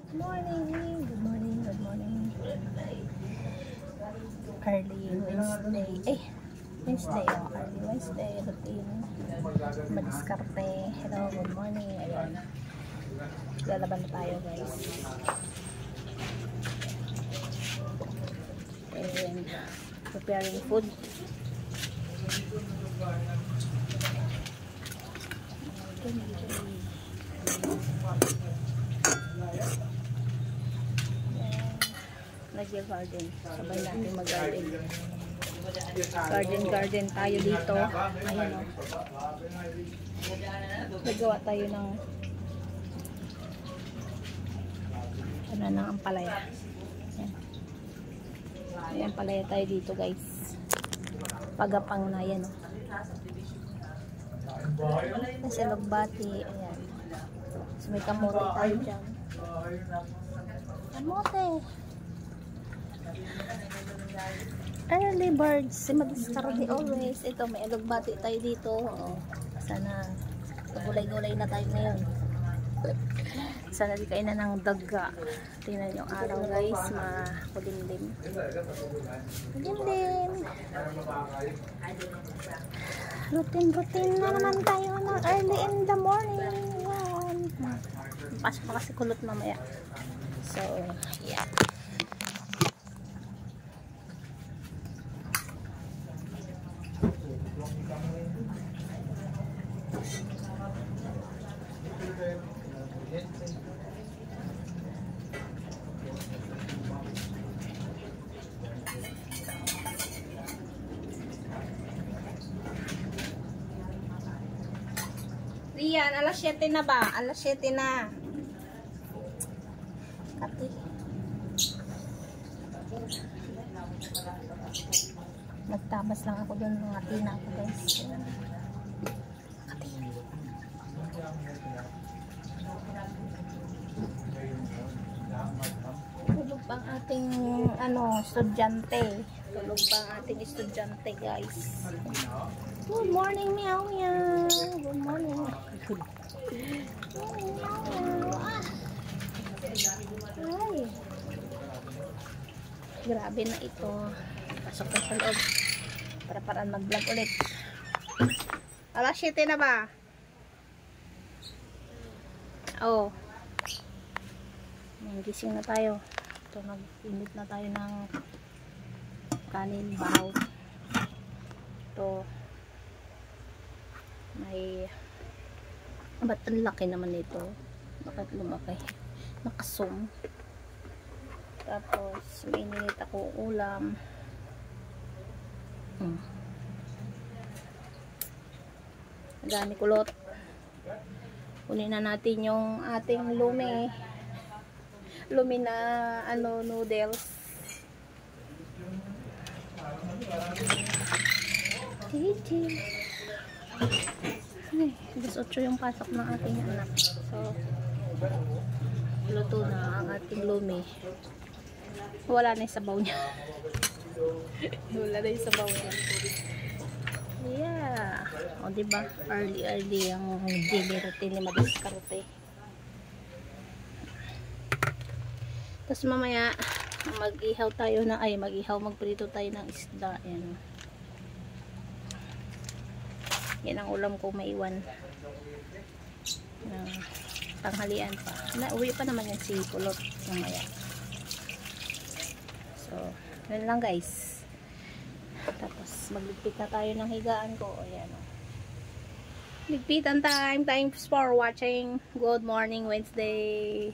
Morning, good morning, good morning. Early Wednesday. Wednesday, early Wednesday, routine. Madiskarte. Hello, good morning. Ayan. Lalaban na tayo, guys. And preparing food. Nag-garden. Sabay natin mag-garden. Garden tayo dito. Ayan o. Nagawa tayo ng ng ampalaya. Ayan. May ampalaya tayo dito, guys. Pagapang na yan o. Kasi lugbati. Ayan. So, may kamote tayo dyan. Kamote. Early birds, si Madiskarte always. Ito, may alugbati tayo dito. Sana gulay-gulay na tayo ngayon. Sana di kain na ng daga. Tingnan yung araw, guys, makulimlim. Kulimlim. Routine na naman tayo ng early in the morning. Yan. Pasok pa kasi kulot mamaya. So, yeah. Rian, alas 7 na ba? Alas 7 na. Kati. Nagtabas lang ako doon ng atina ako, guys. Kati. Tulog pang ating estudyante. Tulog pang ating estudyante, guys. Good morning, meow meow. Good morning. Ay. Grabe na ito. Pasok na sa loob. Para paraan mag-vlog ulit. Alas 7 na ba? Oh. Gising na tayo. Ito, nag-init na tayo ng kanin, bahaw. Ito. May ba't ang laki naman ito? Bakit lumaki? Nakasum. Tapos may ininit ako ulam. Dami kulot. Kunin na natin yung ating lumi na noodles. Ay, alas 8 yung pasok ng ating anak. So, luto na ang ating lumi. Wala na yung sabaw niya. Wala na yung sabaw niya. Yeah. O, diba? Early ang daily routine ni Madiskarte. Tapos mamaya, mag-ihaw tayo na, magprito tayo ng isda. Yan. Yan ang ulam ko maiwan. Tanghalian pa. Uwi pa naman yan si Kulot mamaya. So, yun lang, guys. Tapos, magligpit na tayo ng higaan ko. Ayan, o. Ligpitan time. Thanks for watching. Good morning, Wednesday.